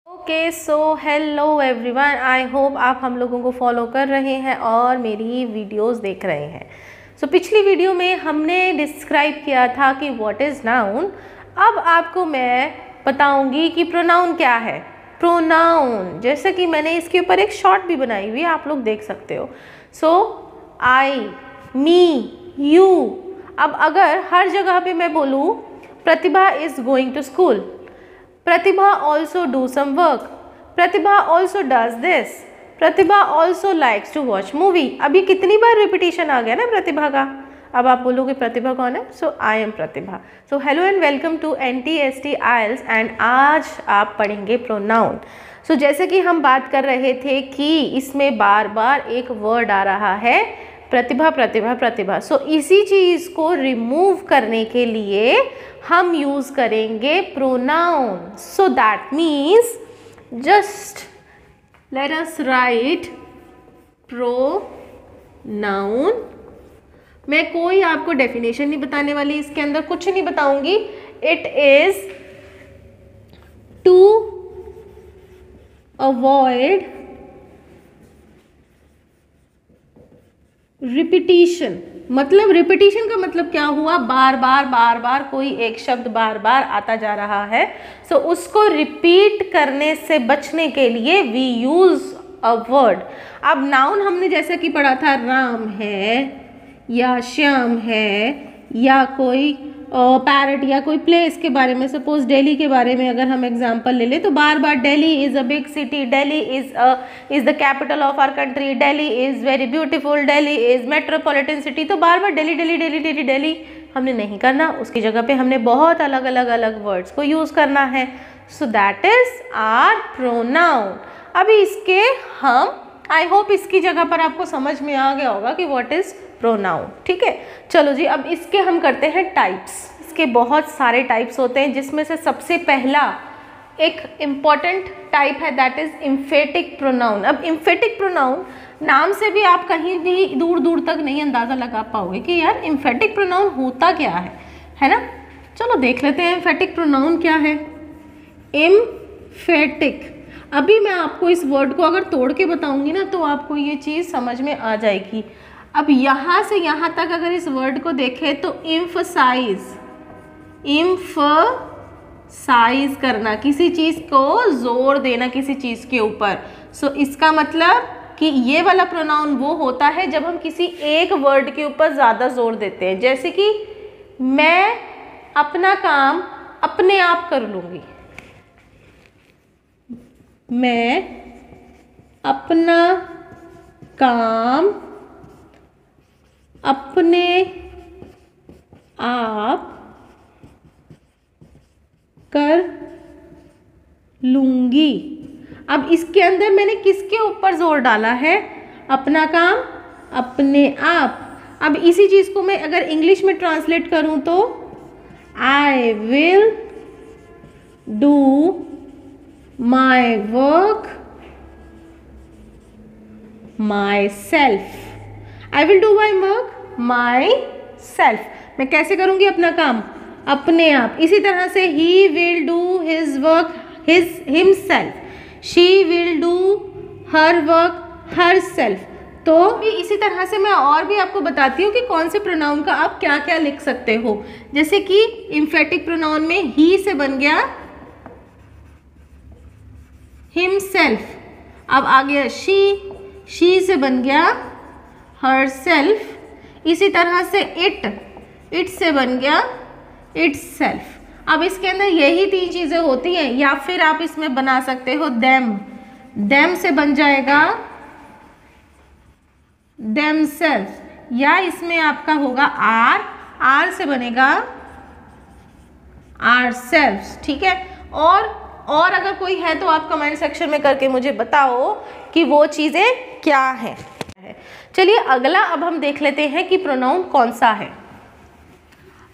Okay so hello everyone, I hope आप हम लोगों को फॉलो कर रहे हैं और मेरी वीडियोस देख रहे हैं। सो पिछली वीडियो में हमने डिस्क्राइब किया था कि व्हाट इज़ नाउन। अब आपको मैं बताऊंगी कि प्रोनाउन क्या है। प्रोनाउन जैसे कि मैंने इसके ऊपर एक शॉर्ट भी बनाई हुई है, आप लोग देख सकते हो। So I, me, you. अब अगर हर जगह पे मैं बोलूँ Pratibha is going to school, Pratibha also do some work. Pratibha also does this. Pratibha also likes to watch movie. अब ये कितनी बार रिपीटिशन आ गया ना प्रतिभा का। अब आप बोलोगे प्रतिभा कौन है? So I am Pratibha. So hello and welcome to NTST IELTS and आज आप पढ़ेंगे प्रोनाउन। सो जैसे कि हम बात कर रहे थे कि इसमें बार बार एक वर्ड आ रहा है प्रतिभा प्रतिभा प्रतिभा। सो इसी चीज़ को रिमूव करने के लिए हम यूज़ करेंगे pronoun. So that means just let us right pronoun. मैं कोई आपको डेफिनेशन नहीं बताने वाली, इसके अंदर कुछ नहीं बताऊंगी। It is to avoid repetition. मतलब रिपीटिशन का मतलब क्या हुआ? बार बार कोई एक शब्द बार बार आता जा रहा है। सो उसको रिपीट करने से बचने के लिए वी यूज अ वर्ड। अब नाउन हमने जैसे कि पढ़ा था, राम है या श्याम है या कोई पैरट या कोई प्लेस के बारे में, सपोज दिल्ली के बारे में अगर हम एग्जांपल ले लें तो बार बार Delhi is a big city, Delhi is the capital of our country, Delhi is very beautiful, Delhi is metropolitan city. तो बार बार दिल्ली दिल्ली दिल्ली दिल्ली दिल्ली हमने नहीं करना, उसकी जगह पे हमने बहुत अलग अलग वर्ड्स को यूज़ करना है। So that is our pronoun. अभी इसके हम आई होप इसकी जगह पर आपको समझ में आ गया होगा कि व्हाट इज़ प्रोनाउन। ठीक है, चलो जी। अब इसके हम करते हैं टाइप्स। इसके बहुत सारे टाइप्स होते हैं, जिसमें से सबसे पहला एक इम्पॉर्टेंट टाइप है दैट इज एम्फेटिक प्रोनाउन। अब एम्फेटिक प्रोनाउन नाम से भी आप कहीं भी दूर दूर तक नहीं अंदाज़ा लगा पाओगे कि यार एम्फेटिक प्रोनाउन होता क्या है ना। चलो देख लेते हैं एम्फेटिक प्रोनाउन क्या है। एम्फेटिक, अभी मैं आपको इस वर्ड को अगर तोड़ के बताऊंगी ना तो आपको ये चीज़ समझ में आ जाएगी। अब यहाँ से यहाँ तक अगर इस वर्ड को देखें तो एम्फसाइज करना, किसी चीज़ को जोर देना किसी चीज़ के ऊपर। सो इसका मतलब कि ये वाला प्रोनाउन वो होता है जब हम किसी एक वर्ड के ऊपर ज़्यादा जोर देते हैं। जैसे कि मैं अपना काम अपने आप कर लूँगी, मैं अपना काम अपने आप कर लूँगी। अब इसके अंदर मैंने किसके ऊपर जोर डाला है? अपना काम अपने आप। अब इसी चीज़ को मैं अगर इंग्लिश में ट्रांसलेट करूँ तो I will do my work my self. I will do my work my self. मैं कैसे करूँगी अपना काम? अपने आप। इसी तरह से he will do his work himself, she will do her work her self. तो भी इसी तरह से मैं और भी आपको बताती हूँ कि कौन से प्रोनाउन का आप क्या क्या लिख सकते हो। जैसे कि एम्फेटिक प्रोनाउन में ही से बन गया हिमसेल्फ। अब आ गया शी से बन गया हर सेल्फ। इसी तरह से इट से बन गया इट्स सेल्फ। अब इसके अंदर यही तीन चीज़ें होती हैं। या फिर आप इसमें बना सकते हो देम से बन जाएगा देम सेल्फ, या इसमें आपका होगा आर से बनेगा आर सेल्फ। ठीक है, और अगर कोई है तो आप कमेंट सेक्शन में करके मुझे बताओ कि वो चीज़ें क्या हैं। चलिए अगला अब हम देख लेते हैं कि प्रोनाउन कौन सा है।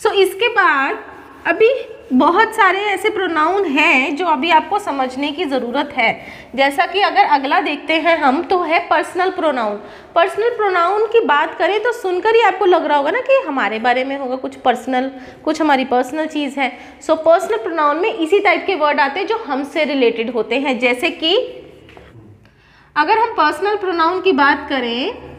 सो इसके बाद अभी बहुत सारे ऐसे प्रोनाउन हैं जो अभी आपको समझने की ज़रूरत है। जैसा कि अगर अगला देखते हैं हम, तो है पर्सनल प्रोनाउन। पर्सनल प्रोनाउन की बात करें तो सुनकर ही आपको लग रहा होगा ना कि हमारे बारे में होगा कुछ पर्सनल, कुछ हमारी पर्सनल चीज़ है। सो पर्सनल प्रोनाउन में इसी टाइप के वर्ड आते हैं जो हमसे रिलेटेड होते हैं। जैसे कि अगर हम पर्सनल प्रोनाउन की बात करें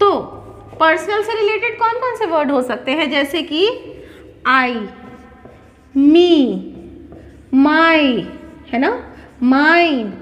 तो पर्सनल से रिलेटेड कौन कौन से वर्ड हो सकते हैं, जैसे कि आई, मी, माई, है ना, माइन,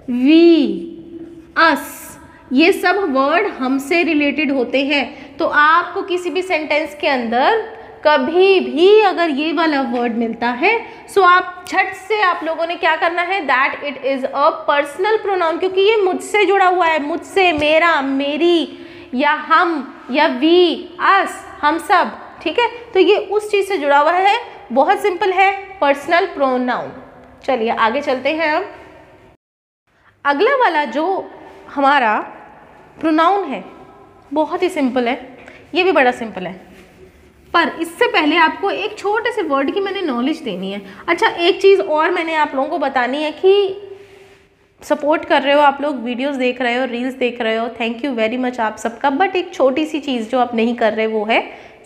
वी, अस, ये सब वर्ड हमसे रिलेटेड होते हैं। तो आपको किसी भी सेंटेंस के अंदर कभी भी अगर ये वाला वर्ड मिलता है सो आप झट से आप लोगों ने क्या करना है, that it is a personal pronoun, क्योंकि ये मुझसे जुड़ा हुआ है, मुझसे, मेरा, मेरी, या हम, या वी, अस, हम सब, ठीक है। तो ये उस चीज़ से जुड़ा हुआ है, बहुत सिंपल है, पर्सनल प्रोनाउन। चलिए आगे चलते हैं। अब अगला वाला जो हमारा प्रोनाउन है बहुत ही सिंपल है, ये भी बड़ा सिंपल है, पर इससे पहले आपको एक छोटे से वर्ड की मैंने नॉलेज देनी है। अच्छा, एक चीज़ और मैंने आप लोगों को बतानी है कि सपोर्ट कर रहे हो आप लोग, वीडियोस देख रहे हो, रील्स देख रहे हो, थैंक यू वेरी मच आप सबका। बट एक छोटी सी चीज़ जो आप नहीं कर रहे वो है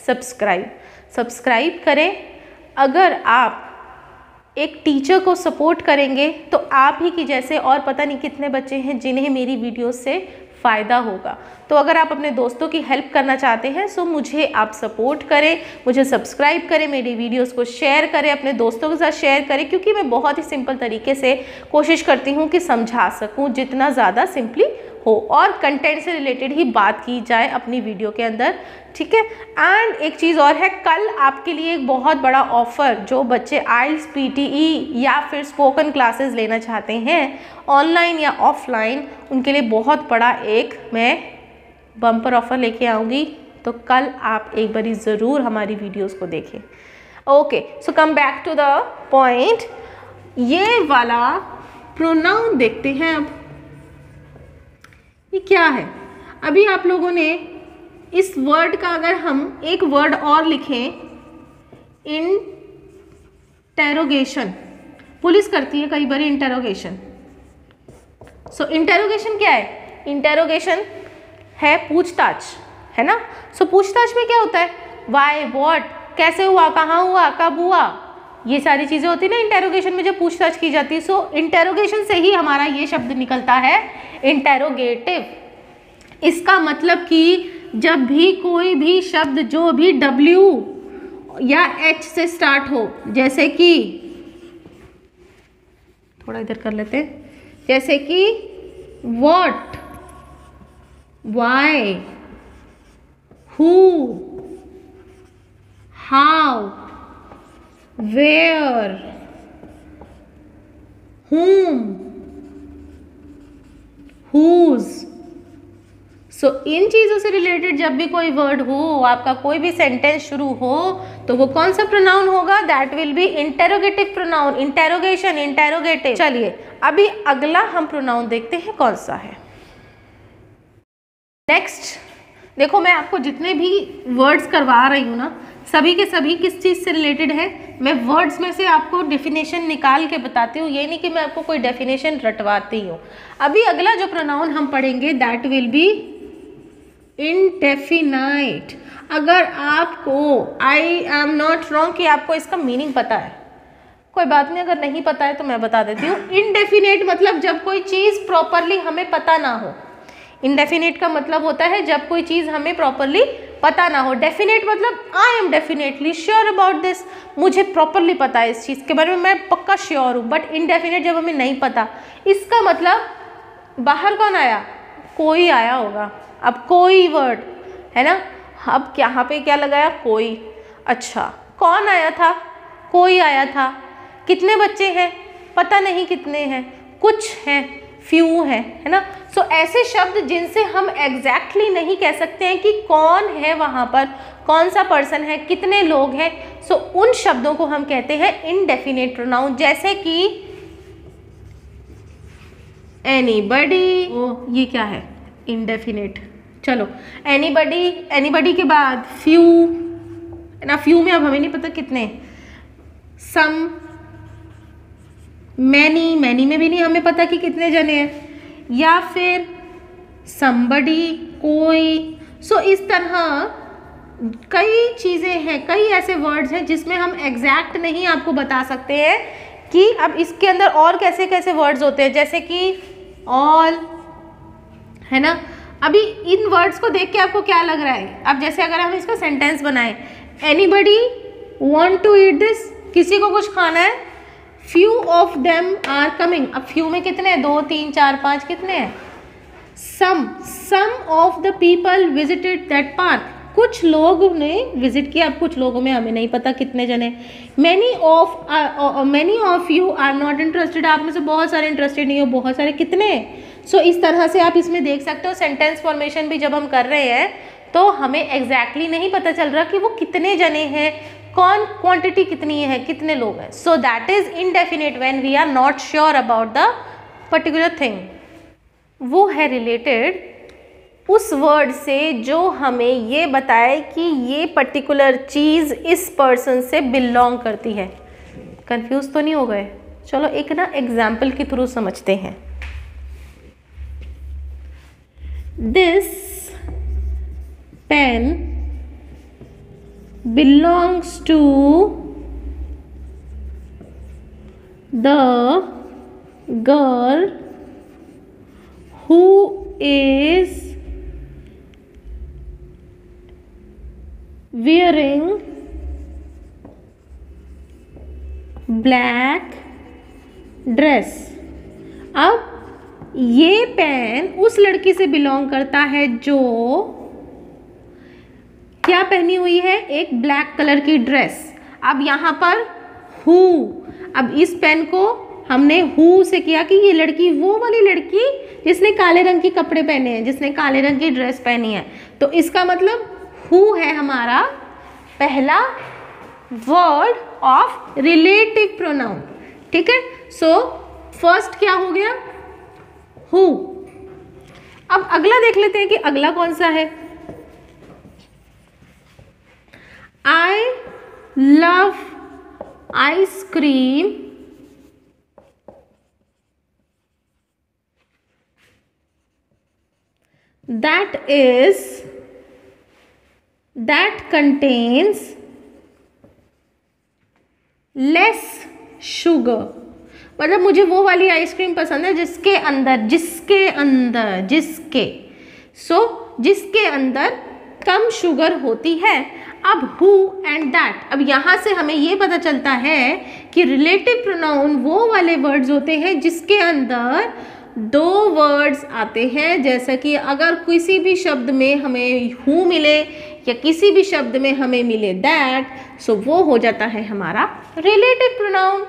सब्सक्राइब करें। अगर आप एक टीचर को सपोर्ट करेंगे तो आप ही की जैसे और पता नहीं कितने बच्चे हैं जिन्हें मेरी वीडियोस से फ़ायदा होगा। तो अगर आप अपने दोस्तों की हेल्प करना चाहते हैं सो मुझे आप सपोर्ट करें, मुझे सब्सक्राइब करें, मेरी वीडियोस को शेयर करें, अपने दोस्तों के साथ शेयर करें, क्योंकि मैं बहुत ही सिंपल तरीके से कोशिश करती हूँ कि समझा सकूँ जितना ज़्यादा सिंपली हो, और कंटेंट से रिलेटेड ही बात की जाए अपनी वीडियो के अंदर, ठीक है। एंड एक चीज़ और है, कल आपके लिए एक बहुत बड़ा ऑफ़र, जो बच्चे आइल्स, PTE या फिर स्पोकन क्लासेस लेना चाहते हैं ऑनलाइन या ऑफलाइन, उनके लिए बहुत बड़ा एक मैं बम्पर ऑफ़र लेके आऊँगी। तो कल आप एक बारी ज़रूर हमारी वीडियोस को देखें। Okay, so come back to the point. ये वाला प्रोनाउन देखते हैं अब, ये क्या है। अभी आप लोगों ने इस वर्ड का अगर हम एक वर्ड और लिखें, इंटेरोगेशन, पुलिस करती है कई बार इंटेरोगेशन। सो इंटेरोगेशन क्या है, इंटेरोगेशन है पूछताछ, है ना। सो पूछताछ में क्या होता है, वाई, व्हाट, कैसे हुआ, कहाँ हुआ, कब हुआ, ये सारी चीज़ें होती है ना इंटेरोगेशन में जब पूछताछ की जाती है। सो इंटेरोगेशन से ही हमारा ये शब्द निकलता है इंटेरोगेटिव। इसका मतलब कि जब भी कोई भी शब्द जो भी W या H से स्टार्ट हो, जैसे कि थोड़ा इधर कर लेते हैं, जैसे कि what, why, who, how, where, whom, whose। सो इन चीज़ों से रिलेटेड जब भी कोई वर्ड हो, आपका कोई भी सेंटेंस शुरू हो, तो वो कौन सा प्रोनाउन होगा, that will be interrogative pronoun, interrogation, interrogative. चलिए अभी अगला हम प्रोनाउन देखते हैं कौन सा है। नेक्स्ट देखो, मैं आपको जितने भी वर्ड्स करवा रही हूँ ना, सभी के सभी किस चीज़ से रिलेटेड है, मैं वर्ड्स में से आपको डेफिनेशन निकाल के बताती हूँ, ये नहीं कि मैं आपको कोई डेफिनेशन रटवाती हूँ। अभी अगला जो प्रोनाउन हम पढ़ेंगे दैट विल बी इंडेफिनाइट। अगर आपको, आई एम नॉट रॉन्ग कि आपको इसका मीनिंग पता है, कोई बात नहीं, अगर नहीं पता है तो मैं बता देती हूँ। इंडेफिनेट मतलब जब कोई चीज़ प्रॉपरली हमें पता ना हो। इंडेफिनेट का मतलब होता है जब कोई चीज़ हमें प्रॉपरली पता ना हो। डेफिनेट मतलब I am definitely sure about this, मुझे प्रॉपरली पता है इस चीज़ के बारे में, मैं पक्का श्योर हूँ। बट इनडेफिनेट जब हमें नहीं पता, इसका मतलब बाहर कौन आया, कोई आया होगा। अब कोई वर्ड है ना, अब यहाँ पे क्या लगाया, कोई। अच्छा, कौन आया था, कोई आया था। कितने बच्चे हैं, पता नहीं कितने हैं, कुछ हैं, फ्यू हैं, है ना। सो ऐसे शब्द जिनसे हम एग्जैक्टली नहीं कह सकते हैं कि कौन है वहाँ पर, कौन सा पर्सन है, कितने लोग हैं, सो उन शब्दों को हम कहते हैं इनडेफिनेट प्रोनाउन। जैसे कि एनीबडी, ये क्या है, इनडेफिनेट, चलो एनीबडी के बाद फ्यू ना, फ्यू में अब हमें नहीं पता कितने, सम, मैनी में भी नहीं हमें पता कि कितने जने हैं, या फिर समबडी, कोई। सो इस तरह कई चीज़ें हैं, कई ऐसे वर्ड्स हैं जिसमें हम एग्जैक्ट नहीं आपको बता सकते हैं कि अब इसके अंदर और कैसे कैसे वर्ड्स होते हैं, जैसे कि ऑल, है ना। अभी इन वर्ड्स को देख के आपको क्या लग रहा है? अब जैसे अगर हम इसका सेंटेंस बनाएं, anybody want to eat this, किसी को कुछ खाना है, few of them are coming. अब फ्यू में कितने हैं? 2 3 4 5 कितने हैं? Some of the people visited that park, कुछ लोगों ने विजिट किया। अब कुछ लोगों में हमें नहीं पता कितने जने। Many of you are not interested, आप में से बहुत सारे इंटरेस्टेड नहीं हो, बहुत सारे कितने। सो इस तरह से आप इसमें देख सकते हो सेंटेंस फॉर्मेशन भी जब हम कर रहे हैं तो हमें एग्जैक्टली नहीं पता चल रहा कि वो कितने जने हैं, कौन क्वांटिटी कितनी है, कितने लोग हैं। So that is indefinite when we are not sure about the particular thing. वो है रिलेटेड उस वर्ड से जो हमें ये बताए कि ये पर्टिकुलर चीज़ इस पर्सन से बिलोंग करती है। कंफ्यूज तो नहीं हो गए? चलो एक ना एग्जाम्पल के थ्रू समझते हैं। This pen belongs to the girl who is wearing black dress। अब ये पेन उस लड़की से बिलोंग करता है जो क्या पहनी हुई है? एक ब्लैक कलर की ड्रेस। अब यहाँ पर हु, अब इस पेन को हमने हु से किया कि ये लड़की वो वाली लड़की जिसने काले रंग के कपड़े पहने हैं, जिसने काले रंग की ड्रेस पहनी है। तो इसका मतलब हु है हमारा पहला वर्ड ऑफ रिलेटिव प्रोनाउन। ठीक है, सो फर्स्ट क्या हो गया? हु। अब अगला देख लेते हैं कि अगला कौन सा है। I love ice cream that contains less sugar। मतलब मुझे वो वाली आइसक्रीम पसंद है जिसके अंदर कम शुगर होती है। अब हु एंड दैट, अब यहाँ से हमें ये पता चलता है कि रिलेटिव प्रोनाउन वो वाले वर्ड्स होते हैं जिसके अंदर 2 वर्ड्स आते हैं। जैसा कि अगर किसी भी शब्द में हमें हु मिले या किसी भी शब्द में हमें मिले दैट, सो वो हो जाता है हमारा relative pronoun,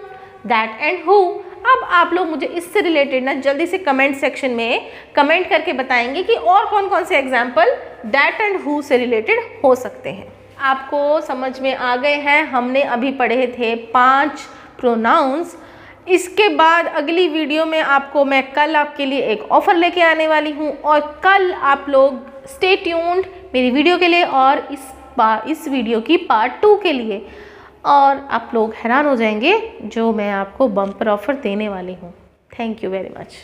that and who. अब आप लोग मुझे इससे रिलेटेड ना जल्दी से कमेंट सेक्शन में कमेंट करके बताएंगे कि और कौन कौन से एग्जाम्पल दैट एंड हु से रिलेटेड हो सकते हैं। आपको समझ में आ गए हैं? हमने अभी पढ़े थे 5 प्रोनाउंस। इसके बाद अगली वीडियो में मैं कल आपके लिए एक ऑफर लेके आने वाली हूँ, और कल आप लोग स्टे ट्यून्ड मेरी वीडियो के लिए और इस वीडियो की पार्ट 2 के लिए। और आप लोग हैरान हो जाएंगे जो मैं आपको बम्पर ऑफर देने वाली हूँ। Thank you very much.